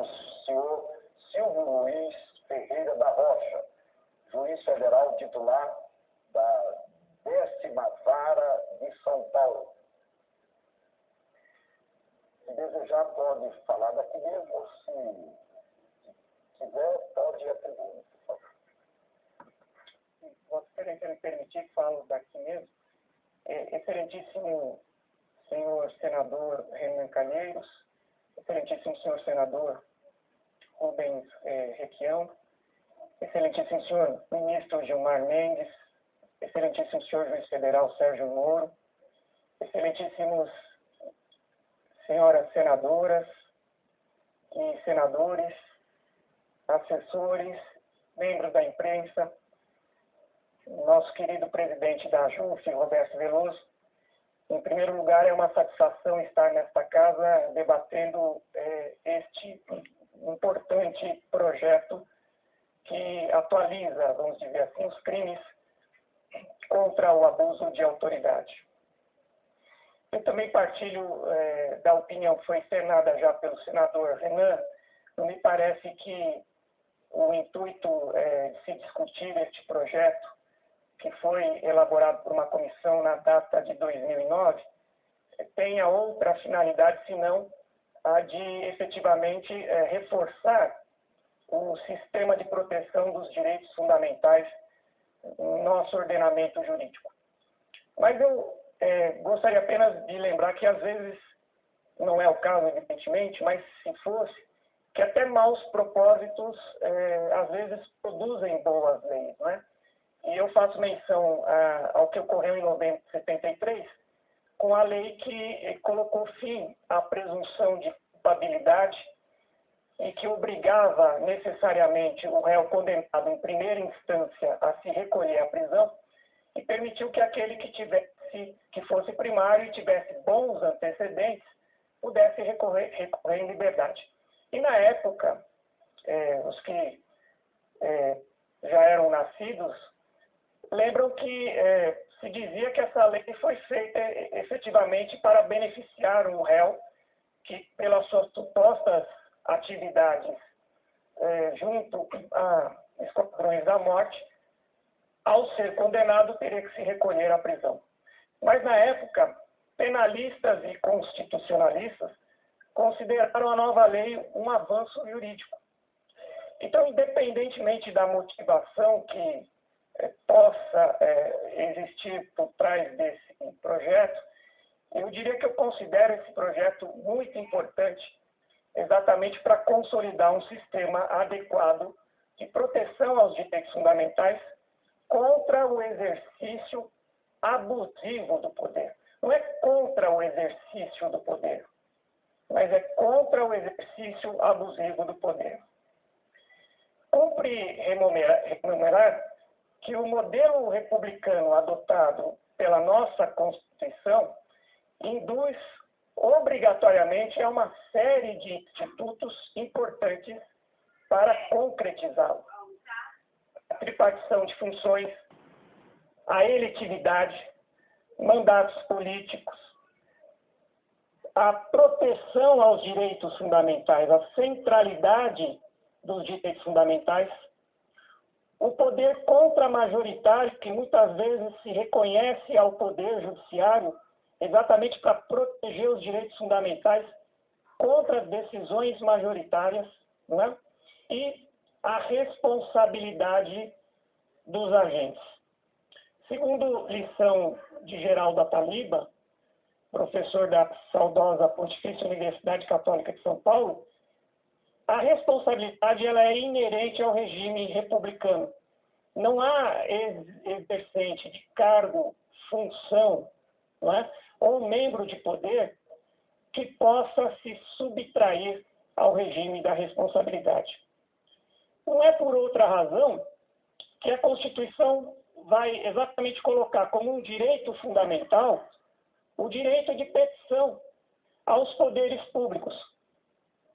o senhor Silvio Luiz Ferreira da Rocha, juiz federal titular da 10ª Vara de São Paulo. Se desejar, pode falar daqui mesmo, se quiser, pode ir à tribuna, por favor. Vossa Excelência me permitir, falo daqui mesmo. Excelentíssimo senhor senador Renan Calheiros, excelentíssimo senhor senador Rubens Requião, excelentíssimo senhor ministro Gilmar Mendes, excelentíssimo senhor juiz federal Sérgio Moro, excelentíssimos senhoras senadoras e senadores, assessores, membros da imprensa, nosso querido presidente da AJUF, Roberto Veloso. Em primeiro lugar, é uma satisfação estar nesta casa debatendo este importante projeto que atualiza, vamos dizer assim, os crimes contra o abuso de autoridade. Eu também partilho da opinião que foi externada já pelo senador Renan. Não me parece que o intuito de se discutir este projeto, que foi elaborado por uma comissão na data de 2009, tenha outra finalidade senão a de efetivamente reforçar o sistema de proteção dos direitos fundamentais no nosso ordenamento jurídico. Mas eu gostaria apenas de lembrar que às vezes, não é o caso evidentemente, mas se fosse, que até maus propósitos às vezes produzem boas leis, não é? E eu faço menção ao que ocorreu em novembro de 73, com a lei que colocou fim à presunção de culpabilidade e que obrigava necessariamente o réu condenado em primeira instância a se recolher à prisão e permitiu que aquele que fosse primário e tivesse bons antecedentes pudesse recorrer em liberdade. E na época, os que já eram nascidos lembram que se dizia que essa lei foi feita efetivamente para beneficiar um réu que, pelas suas supostas atividades junto a esquadrões da morte, ao ser condenado, teria que se recolher à prisão. Mas, na época, penalistas e constitucionalistas consideraram a nova lei um avanço jurídico. Então, independentemente da motivação que possa existir por trás desse projeto, eu diria que eu considero esse projeto muito importante exatamente para consolidar um sistema adequado de proteção aos direitos fundamentais contra o exercício abusivo do poder. Não é contra o exercício do poder, mas é contra o exercício abusivo do poder. Cumpre remunerar que o modelo republicano adotado pela nossa Constituição induz obrigatoriamente a uma série de institutos importantes para concretizá-lo. A tripartição de funções, a eletividade, mandatos políticos, a proteção aos direitos fundamentais, a centralidade dos direitos fundamentais, o poder contramajoritário, que muitas vezes se reconhece ao poder judiciário exatamente para proteger os direitos fundamentais contra decisões majoritárias, não é? E a responsabilidade dos agentes. Segundo lição de Geraldo Ataliba, professor da saudosa Pontifícia Universidade Católica de São Paulo, a responsabilidade ela é inerente ao regime republicano. Não há exercente de cargo, função, não é? Ou membro de poder que possa se subtrair ao regime da responsabilidade. Não é por outra razão que a Constituição vai exatamente colocar como um direito fundamental o direito de petição aos poderes públicos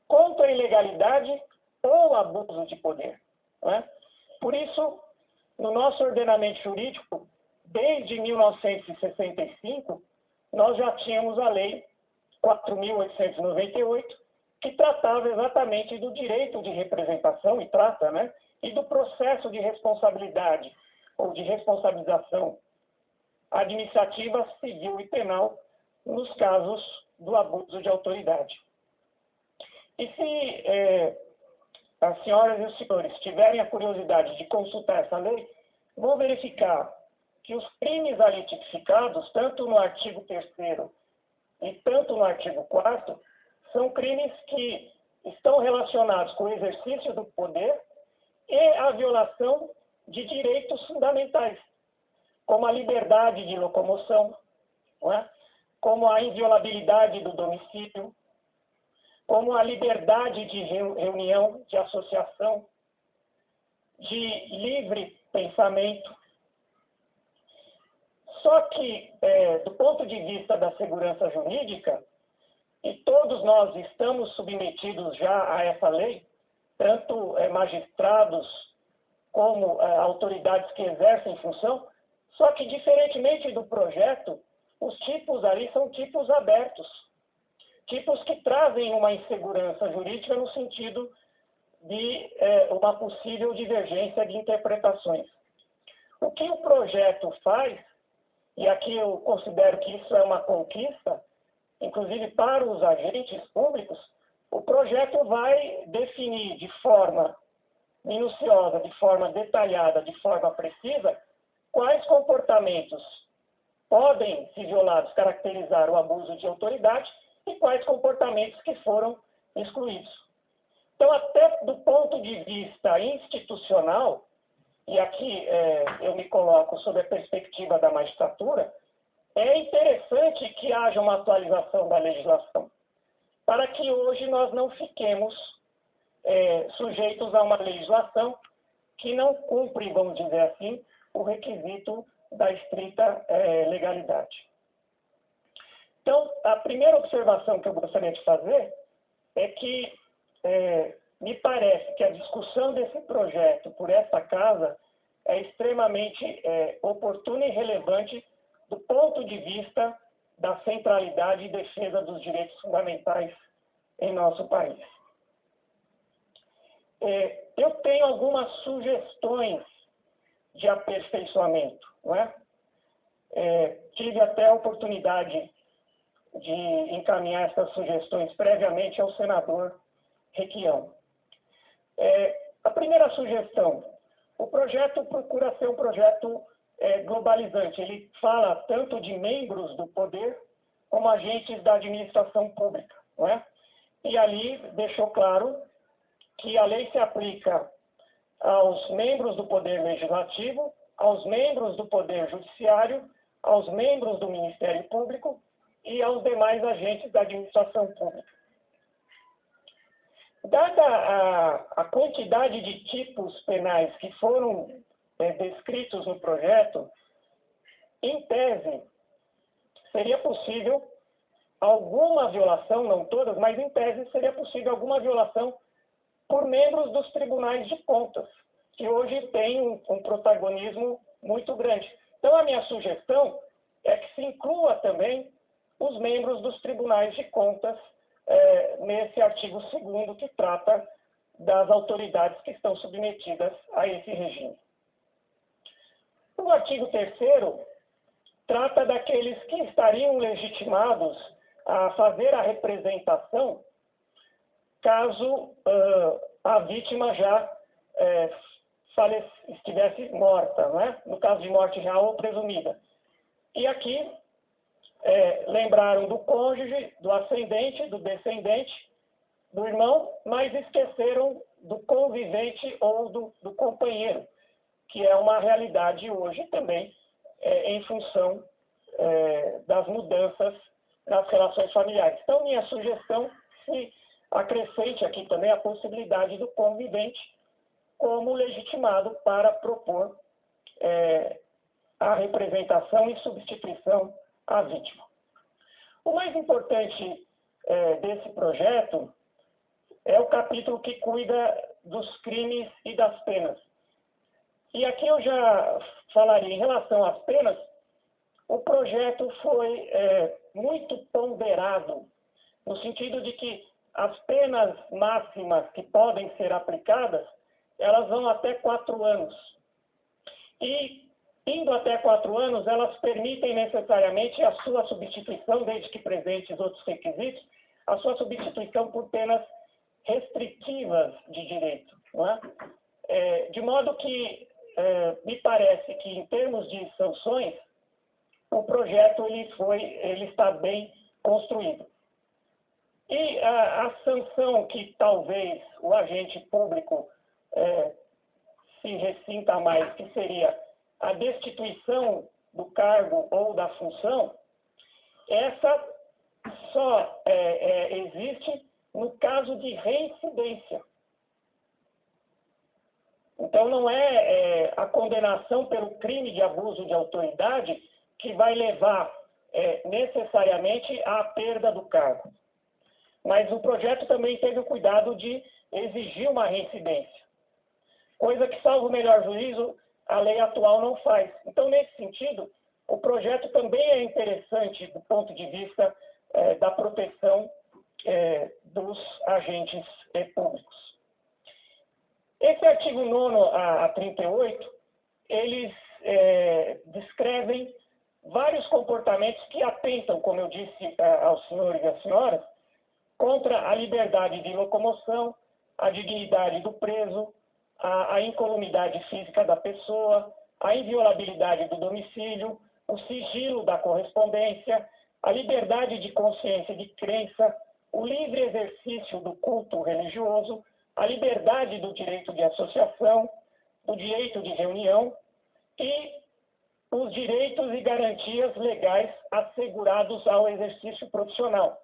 contra a ilegalidade ou abuso de poder. Não é? Por isso, no nosso ordenamento jurídico, desde 1965, nós já tínhamos a Lei 4.898, que tratava exatamente do direito de representação, e trata, né? E do processo de responsabilidade ou de responsabilização administrativa, civil e penal nos casos do abuso de autoridade. E se as senhoras e os senhores tiverem a curiosidade de consultar essa lei, vão verificar que os crimes ali tipificados, tanto no artigo 3º e tanto no artigo 4º, são crimes que estão relacionados com o exercício do poder e a violação de direitos fundamentais, como a liberdade de locomoção, não é? Como a inviolabilidade do domicílio, como a liberdade de reunião, de associação, de livre pensamento. Só que, do ponto de vista da segurança jurídica, e todos nós estamos submetidos já a essa lei, tanto magistrados como autoridades que exercem função, só que, diferentemente do projeto, os tipos ali são tipos abertos, tipos que trazem uma insegurança jurídica no sentido de uma possível divergência de interpretações. O que o projeto faz, e aqui eu considero que isso é uma conquista, inclusive para os agentes públicos, o projeto vai definir de forma minuciosa, de forma detalhada, de forma precisa, quais comportamentos podem, se violados, caracterizar o abuso de autoridade e quais comportamentos que foram excluídos. Então, até do ponto de vista institucional, e aqui eu me coloco sob a perspectiva da magistratura, é interessante que haja uma atualização da legislação, para que hoje nós não fiquemos sujeitos a uma legislação que não cumpre, vamos dizer assim, o requisito da estrita legalidade. Então, a primeira observação que eu gostaria de fazer é que me parece que a discussão desse projeto por essa casa é extremamente oportuna e relevante do ponto de vista da centralidade e defesa dos direitos fundamentais em nosso país. Eu tenho algumas sugestões de aperfeiçoamento, não é? Tive até a oportunidade de encaminhar essas sugestões previamente ao senador Requião. A primeira sugestão, o projeto procura ser um projeto globalizante. Ele fala tanto de membros do poder como agentes da administração pública, não é? E ali deixou claro que a lei se aplica aos membros do Poder Legislativo, aos membros do Poder Judiciário, aos membros do Ministério Público e aos demais agentes da administração pública. Dada a quantidade de tipos penais que foram descritos no projeto, em tese, seria possível alguma violação, não todas, mas em tese seria possível alguma violação por membros dos tribunais de contas, que hoje têm um protagonismo muito grande. Então, a minha sugestão é que se inclua também os membros dos tribunais de contas nesse artigo 2º que trata das autoridades que estão submetidas a esse regime. O artigo 3º trata daqueles que estariam legitimados a fazer a representação caso a vítima já estivesse morta, né? No caso de morte real ou presumida. E aqui lembraram do cônjuge, do ascendente, do descendente, do irmão, mas esqueceram do convivente ou do companheiro, que é uma realidade hoje também em função das mudanças nas relações familiares. Então, minha sugestão, se acrescente aqui também a possibilidade do convivente como legitimado para propor a representação e substituição à vítima. O mais importante desse projeto é o capítulo que cuida dos crimes e das penas. E aqui eu já falaria em relação às penas, o projeto foi muito ponderado, no sentido de que as penas máximas que podem ser aplicadas, elas vão até 4 anos. E, indo até 4 anos, elas permitem necessariamente a sua substituição, desde que presentes outros requisitos, a sua substituição por penas restritivas de direito. Não é? De modo que me parece que, em termos de sanções, o projeto ele está bem construído. E a sanção que talvez o agente público se ressinta mais, que seria a destituição do cargo ou da função, essa só existe no caso de reincidência. Então, não é a condenação pelo crime de abuso de autoridade que vai levar necessariamente à perda do cargo. Mas o projeto também teve o cuidado de exigir uma reincidência, coisa que, salvo o melhor juízo, a lei atual não faz. Então, nesse sentido, o projeto também é interessante do ponto de vista da proteção dos agentes públicos. Esse artigo 9º a 38, eles descrevem vários comportamentos que atentam, como eu disse aos senhores e às senhoras, contra a liberdade de locomoção, a dignidade do preso, a incolumidade física da pessoa, a inviolabilidade do domicílio, o sigilo da correspondência, a liberdade de consciência e de crença, o livre exercício do culto religioso, a liberdade do direito de associação, do direito de reunião e os direitos e garantias legais assegurados ao exercício profissional.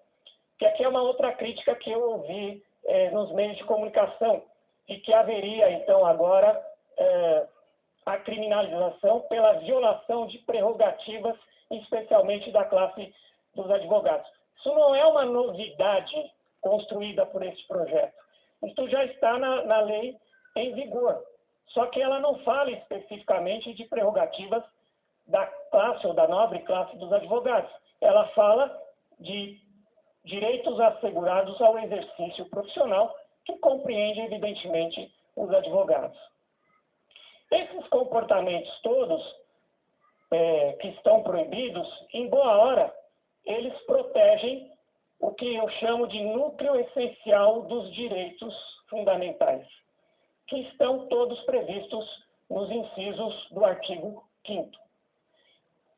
Que aqui é uma outra crítica que eu ouvi nos meios de comunicação, de que haveria, então, agora a criminalização pela violação de prerrogativas, especialmente da classe dos advogados. Isso não é uma novidade construída por esse projeto. Isso já está na lei em vigor. Só que ela não fala especificamente de prerrogativas da classe ou da nobre classe dos advogados. Ela fala de direitos assegurados ao exercício profissional, que compreende, evidentemente, os advogados. Esses comportamentos todos que estão proibidos, em boa hora, eles protegem o que eu chamo de núcleo essencial dos direitos fundamentais, que estão todos previstos nos incisos do artigo 5º.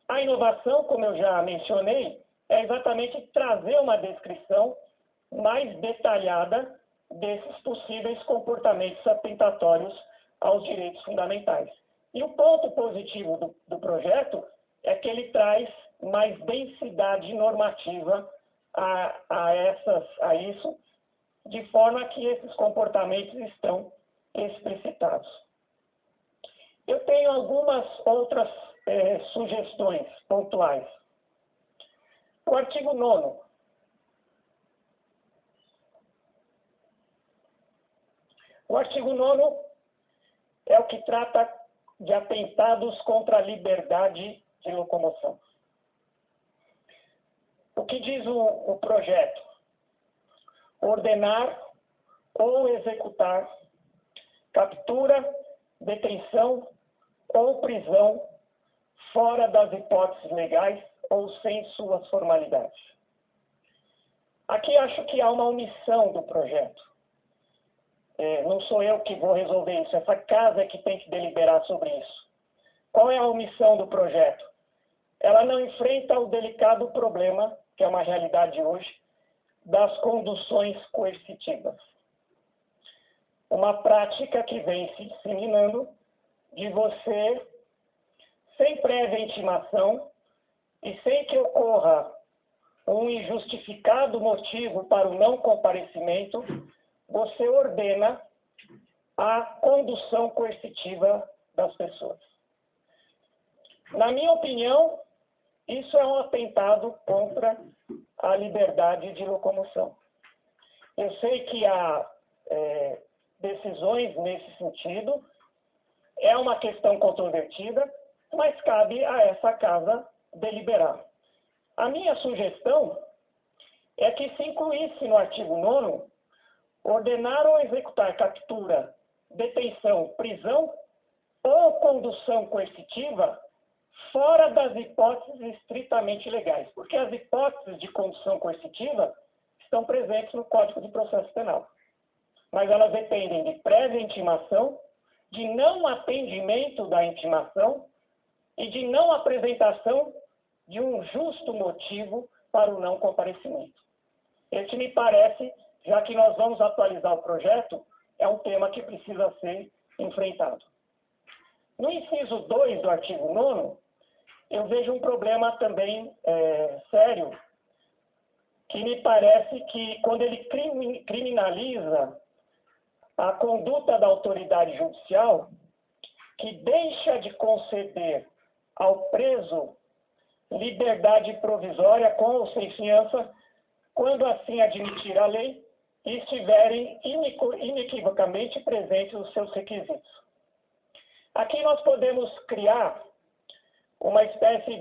A inovação, como eu já mencionei, é exatamente trazer uma descrição mais detalhada desses possíveis comportamentos atentatórios aos direitos fundamentais. E o ponto positivo do projeto é que ele traz mais densidade normativa a isso, de forma que esses comportamentos estão explicitados. Eu tenho algumas outras sugestões pontuais. O artigo 9º. O artigo 9º é o que trata de atentados contra a liberdade de locomoção. O que diz o projeto? Ordenar ou executar captura, detenção ou prisão fora das hipóteses legais ou sem suas formalidades. Aqui acho que há uma omissão do projeto. Não sou eu que vou resolver isso, essa casa é que tem que deliberar sobre isso. Qual é a omissão do projeto? Ela não enfrenta o delicado problema, que é uma realidade hoje, das conduções coercitivas. Uma prática que vem se disseminando de você, sem prévia intimação e sem que ocorra um injustificado motivo para o não comparecimento, você ordena a condução coercitiva das pessoas. Na minha opinião, isso é um atentado contra a liberdade de locomoção. Eu sei que há decisões nesse sentido, é uma questão controvertida, mas cabe a essa casa deliberar. A minha sugestão é que se incluísse no artigo 9º ordenar ou executar captura, detenção, prisão ou condução coercitiva fora das hipóteses estritamente legais, porque as hipóteses de condução coercitiva estão presentes no Código de Processo Penal, mas elas dependem de prévia intimação, de não atendimento da intimação e de não apresentação de um justo motivo para o não comparecimento. Esse me parece, já que nós vamos atualizar o projeto, é um tema que precisa ser enfrentado. No inciso 2 do artigo 9º, eu vejo um problema também sério, que me parece que quando ele criminaliza a conduta da autoridade judicial, que deixa de conceder ao preso liberdade provisória com ou sem fiança, quando assim admitir a lei e estiverem inequivocamente presentes os seus requisitos. Aqui nós podemos criar uma espécie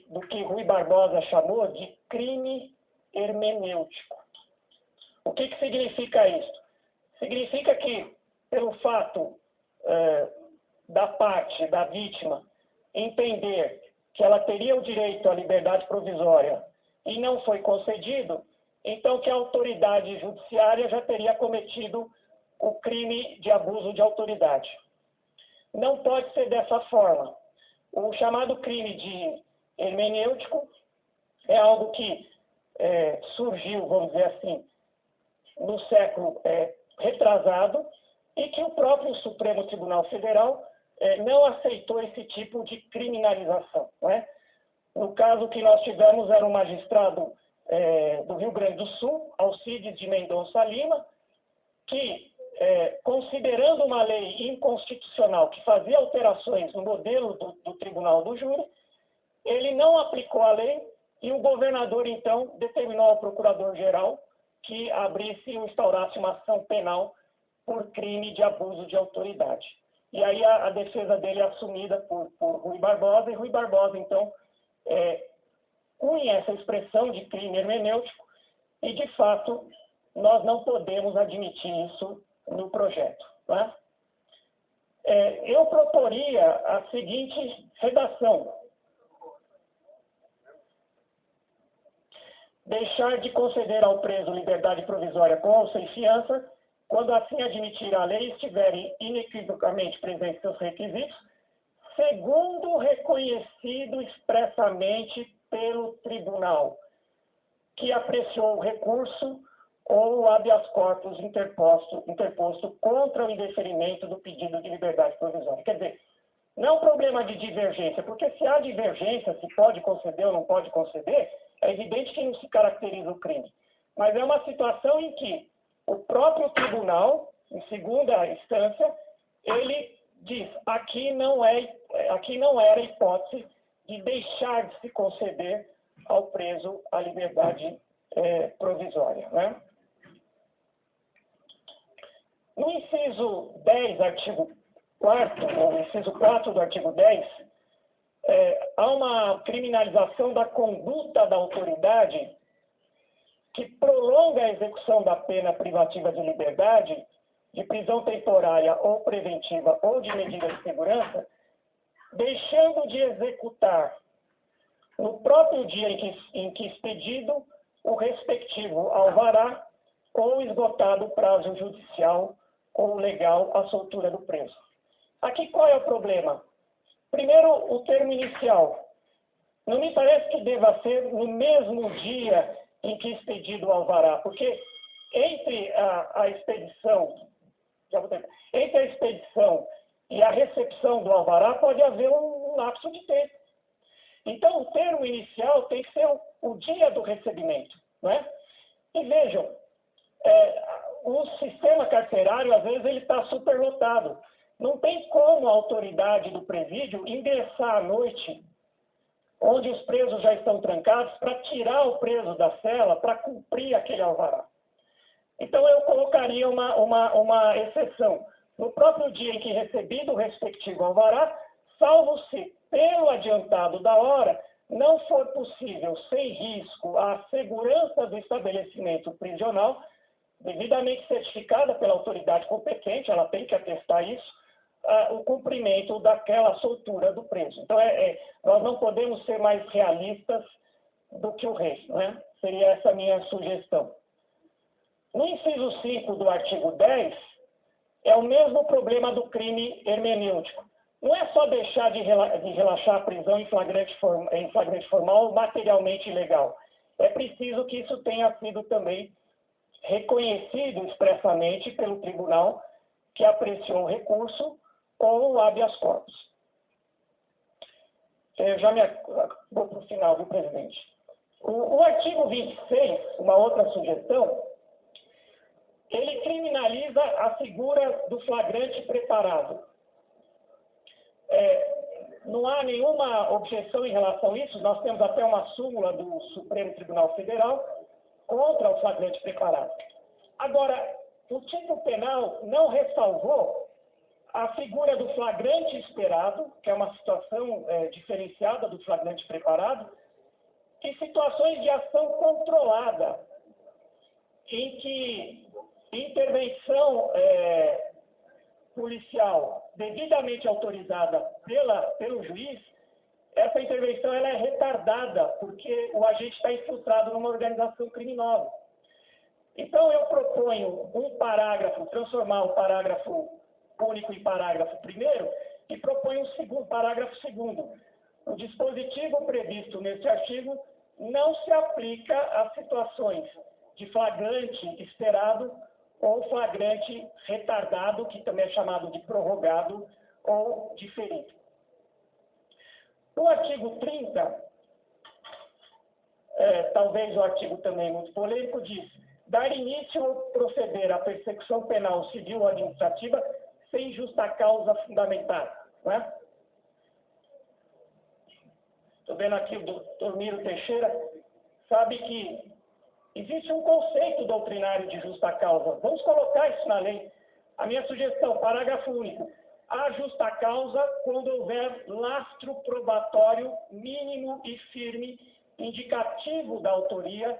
do que Rui Barbosa chamou de crime hermenêutico. O que significa isso? Significa que, pelo fato da parte, da vítima, entender que ela teria o direito à liberdade provisória e não foi concedido, então que a autoridade judiciária já teria cometido o crime de abuso de autoridade. Não pode ser dessa forma. O chamado crime de hermenêutico é algo que surgiu, vamos dizer assim, no século retrasado e que o próprio Supremo Tribunal Federal não aceitou esse tipo de criminalização. Não é? No caso que nós tivemos, era um magistrado do Rio Grande do Sul, Alcides de Mendonça Lima, que, considerando uma lei inconstitucional que fazia alterações no modelo do Tribunal do Júri, ele não aplicou a lei e o governador, então, determinou ao procurador-geral que abrisse ou instaurasse uma ação penal por crime de abuso de autoridade. E aí a defesa dele é assumida por Rui Barbosa, e Rui Barbosa, então, cunha essa expressão de crime hermenêutico, e, de fato, nós não podemos admitir isso no projeto. Tá? Eu proporia a seguinte redação: deixar de conceder ao preso liberdade provisória com ou sem fiança, quando assim admitir a lei e estiverem inequivocamente presentes seus requisitos, segundo reconhecido expressamente pelo tribunal, que apreciou o recurso ou o habeas corpus interposto contra o indeferimento do pedido de liberdade provisória. Quer dizer, não é um problema de divergência, porque se há divergência, se pode conceder ou não pode conceder, é evidente que não se caracteriza o crime. Mas é uma situação em que o próprio tribunal, em segunda instância, ele diz, aqui não era hipótese de deixar de se conceder ao preso a liberdade provisória. Né? No inciso 10, artigo 4º, ou inciso 4 do artigo 10, há uma criminalização da conduta da autoridade que prolonga a execução da pena privativa de liberdade, de prisão temporária ou preventiva ou de medida de segurança, deixando de executar no próprio dia em que expedido o respectivo alvará ou esgotado o prazo judicial ou legal à soltura do preso. Aqui qual é o problema? Primeiro, o termo inicial. Não me parece que deva ser no mesmo dia em que expedido o alvará, porque entre a expedição e a recepção do alvará pode haver um lapso de tempo. Então, o termo inicial tem que ser o dia do recebimento. Não é? E vejam, o sistema carcerário, às vezes, ele está superlotado. Não tem como a autoridade do presídio ingressar à noite, onde os presos já estão trancados, para tirar o preso da cela, para cumprir aquele alvará. Então, eu colocaria uma exceção. No próprio dia em que recebido o respectivo alvará, salvo se, pelo adiantado da hora, não for possível, sem risco, a segurança do estabelecimento prisional, devidamente certificada pela autoridade competente, ela tem que atestar isso, o cumprimento daquela soltura do preso. Então, nós não podemos ser mais realistas do que o rei, né? Seria essa a minha sugestão. No inciso 5 do artigo 10, é o mesmo problema do crime hermenêutico. Não é só deixar de relaxar a prisão em flagrante formal materialmente ilegal. É preciso que isso tenha sido também reconhecido expressamente pelo tribunal que apreciou o recurso ou o habeas corpus. Eu já vou para o final, viu, presidente? O artigo 26, uma outra sugestão, ele criminaliza a figura do flagrante preparado. Não há nenhuma objeção em relação a isso, nós temos até uma súmula do Supremo Tribunal Federal contra o flagrante preparado. Agora, o tipo penal não ressalvou a figura do flagrante esperado, que é uma situação diferenciada do flagrante preparado, e situações de ação controlada, em que intervenção policial devidamente autorizada pelo juiz, essa intervenção ela é retardada, porque o agente está infiltrado numa organização criminosa. Então, eu proponho um parágrafo, transformar o parágrafo único em parágrafo primeiro, e proponho um parágrafo segundo. O dispositivo previsto neste artigo não se aplica a situações de flagrante esperado ou flagrante retardado, que também é chamado de prorrogado ou diferido. O artigo 30, talvez o artigo também muito polêmico, diz: dar início ou proceder à persecução penal, civil ou administrativa sem justa causa fundamentada. Não é? Estou vendo aqui o doutor Miro Teixeira, sabe que existe um conceito doutrinário de justa causa. Vamos colocar isso na lei. A minha sugestão, parágrafo único: há justa causa quando houver lastro probatório mínimo e firme, indicativo da autoria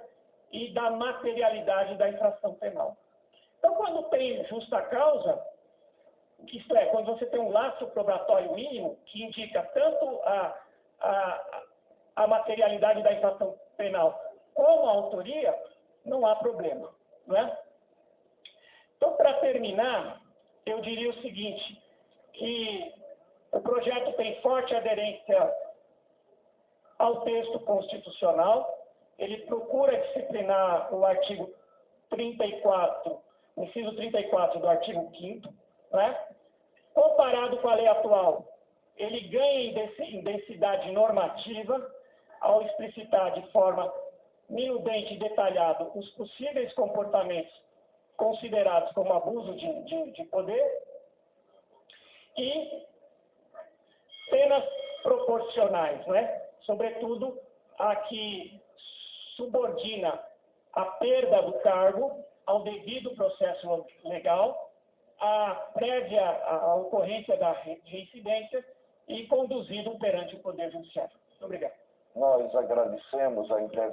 e da materialidade da infração penal. Então, quando tem justa causa, isto é, quando você tem um lastro probatório mínimo, que indica tanto a materialidade da infração penal como a autoria, não há problema, não é? Então, para terminar, eu diria o seguinte, que o projeto tem forte aderência ao texto constitucional, ele procura disciplinar o artigo 34, o inciso 34 do artigo 5º, né? Comparado com a lei atual, ele ganha em densidade normativa ao explicitar de forma minudente e detalhada os possíveis comportamentos considerados como abuso de poder e penas proporcionais, né? Sobretudo a que subordina a perda do cargo ao devido processo legal, a prévia a ocorrência da reincidência e conduzido perante o Poder Judiciário. Muito obrigado. Nós agradecemos a intervenção